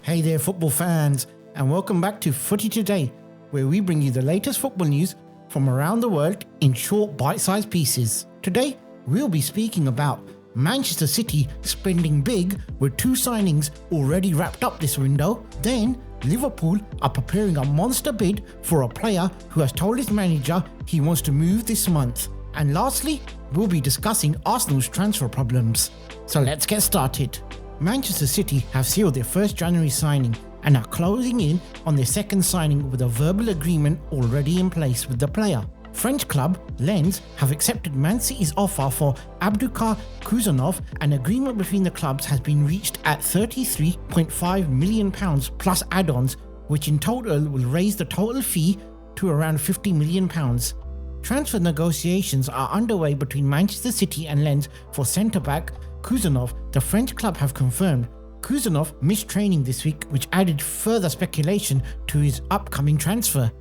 Hey there, football fans, and welcome back to Footy Today, where we bring you the latest football news from around the world in short, bite-sized pieces. Today, we'll be speaking about Manchester City spending big with 2 signings already wrapped up this window. Then, Liverpool are preparing a monster bid for a player who has told his manager he wants to move this month. And lastly, we'll be discussing Arsenal's transfer problems. So let's get started. Manchester City have sealed their first January signing and are closing in on their second signing with a verbal agreement already in place with the player. French club Lens have accepted Man City's offer for Abdulkader Kuzanov. An agreement between the clubs has been reached at £33.5 million plus add-ons, which in total will raise the total fee to around £50 million. Transfer negotiations are underway between Manchester City and Lens for centre-back Kuzanov. The French club have confirmed Kuzanov missed training this week, which added further speculation to his upcoming transfer.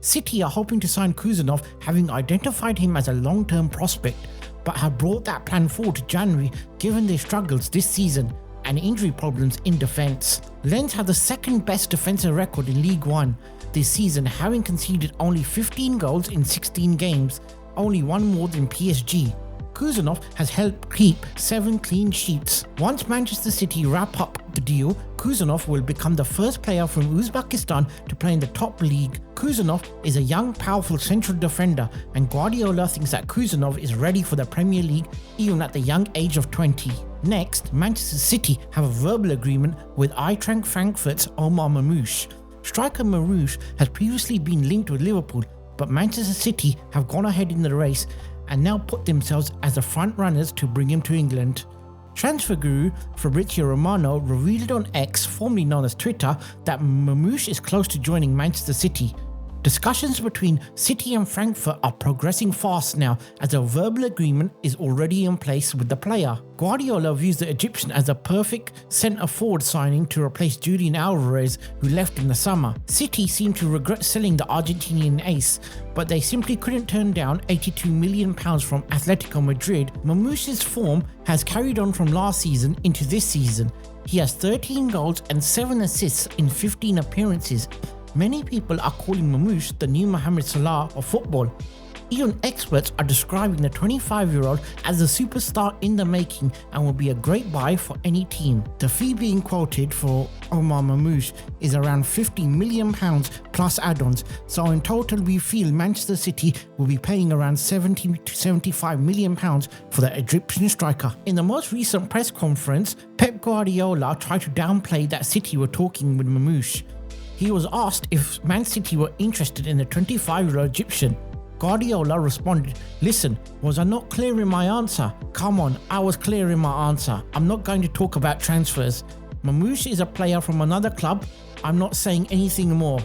City are hoping to sign Kuzanov, having identified him as a long-term prospect, but have brought that plan forward to January given their struggles this season and injury problems in defence. Lens have the second best defensive record in League One this season, having conceded only 15 goals in 16 games, only one more than PSG. Kuzanov has helped keep 7 clean sheets. Once Manchester City wrap up the deal, Kuzanov will become the first player from Uzbekistan to play in the top league. Kuzanov is a young, powerful central defender, and Guardiola thinks that Kuzanov is ready for the Premier League even at the young age of 20. Next, Manchester City have a verbal agreement with Eintracht Frankfurt's Omar Mamouche. Striker Mamouche has previously been linked with Liverpool, but Manchester City have gone ahead in the race and now put themselves as the front runners to bring him to England. Transfer guru Fabrizio Romano revealed on X, formerly known as Twitter, that Mamouche is close to joining Manchester City. Discussions between City and Frankfurt are progressing fast now, as a verbal agreement is already in place with the player. Guardiola views the Egyptian as a perfect centre-forward signing to replace Julian Alvarez, who left in the summer. City seem to regret selling the Argentinian ace, but they simply couldn't turn down £82 million from Atletico Madrid. Mamouche's form has carried on from last season into this season. He has 13 goals and 7 assists in 15 appearances. Many people are calling Mamouche the new Mohamed Salah of football. Even experts are describing the 25-year-old as a superstar in the making and will be a great buy for any team. The fee being quoted for Omar Mamouche is around £50 million plus add-ons, so in total we feel Manchester City will be paying around £70 to £75 million for the Egyptian striker. In the most recent press conference, Pep Guardiola tried to downplay that City were talking with Mamouche. He was asked if Man City were interested in the 25-year-old Egyptian. Guardiola responded, "Listen, was I not clear in my answer? Come on, I was clear in my answer. I'm not going to talk about transfers. Mamouche is a player from another club. I'm not saying anything more.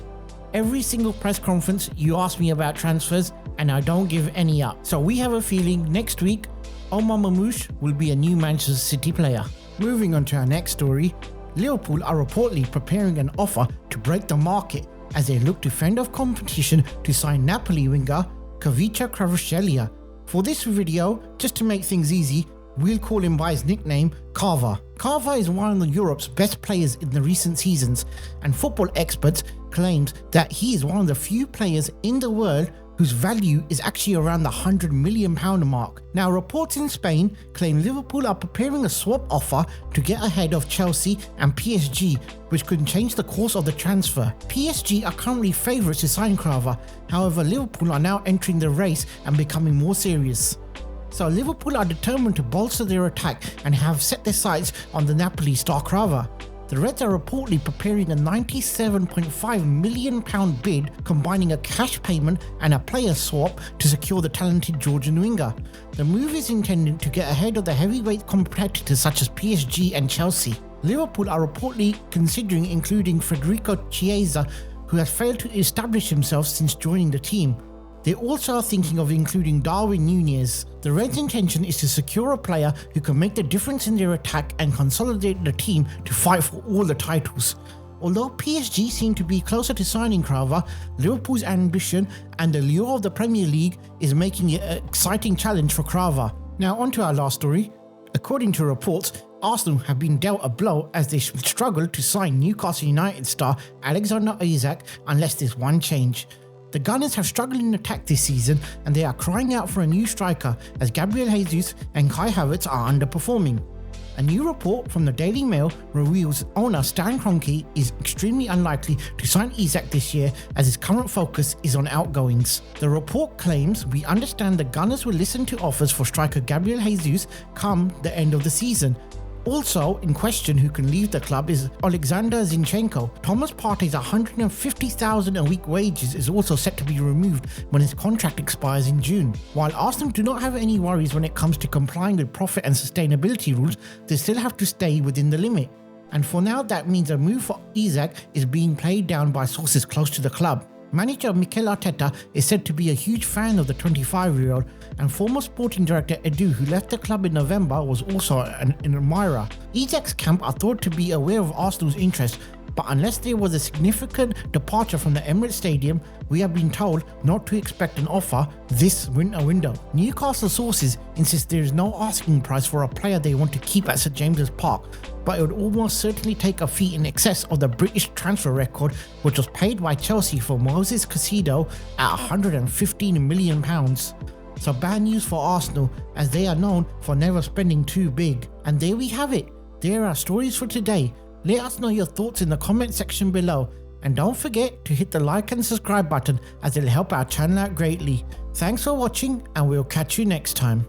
Every single press conference you ask me about transfers and I don't give any up. So we have a feeling next week Omar Mamouche will be a new Manchester City player." Moving on to our next story, Liverpool are reportedly preparing an offer to break the market as they look to fend off competition to sign Napoli winger Kvicha Kvaratskhelia. For this video, just to make things easy, we'll call him by his nickname Kava. Kava is one of Europe's best players in the recent seasons, and football experts claimed that he is one of the few players in the world whose value is actually around the £100 million mark. Now, reports in Spain claim Liverpool are preparing a swap offer to get ahead of Chelsea and PSG, which could change the course of the transfer. PSG are currently favourites to sign Krava, however Liverpool are now entering the race and becoming more serious. So Liverpool are determined to bolster their attack and have set their sights on the Napoli star Krava. The Reds are reportedly preparing a £97.5 million bid, combining a cash payment and a player swap to secure the talented Georgian winger. The move is intended to get ahead of the heavyweight competitors such as PSG and Chelsea. Liverpool are reportedly considering including Federico Chiesa, who has failed to establish himself since joining the team. They also are thinking of including Darwin Núñez. The Reds' intention is to secure a player who can make the difference in their attack and consolidate the team to fight for all the titles. Although PSG seem to be closer to signing Krava, Liverpool's ambition and the lure of the Premier League is making it an exciting challenge for Krava. Now on to our last story. According to reports, Arsenal have been dealt a blow as they struggle to sign Newcastle United star Alexander Isak unless there's one change. The Gunners have struggled in attack this season and they are crying out for a new striker as Gabriel Jesus and Kai Havertz are underperforming. A new report from the Daily Mail reveals owner Stan Kroenke is extremely unlikely to sign Isak this year as his current focus is on outgoings. The report claims we understand the Gunners will listen to offers for striker Gabriel Jesus come the end of the season. Also in question who can leave the club is Alexander Zinchenko. Thomas Partey's $150,000 a week wages is also set to be removed when his contract expires in June. While Arsenal do not have any worries when it comes to complying with profit and sustainability rules, they still have to stay within the limit. And for now that means a move for Isak is being played down by sources close to the club. Manager Mikel Arteta is said to be a huge fan of the 25-year-old, and former sporting director Edu, who left the club in November, was also an admirer. Isak's camp are thought to be aware of Arsenal's interest, but unless there was a significant departure from the Emirates Stadium, we have been told not to expect an offer this winter window. Newcastle sources insist there is no asking price for a player they want to keep at St James's Park, but it would almost certainly take a fee in excess of the British transfer record, which was paid by Chelsea for Moses Caicedo at £115 million. So bad news for Arsenal, as they are known for never spending too big. And there we have it. There are stories for today. Let us know your thoughts in the comment section below. And don't forget to hit the like and subscribe button as it'll help our channel out greatly. Thanks for watching and we'll catch you next time.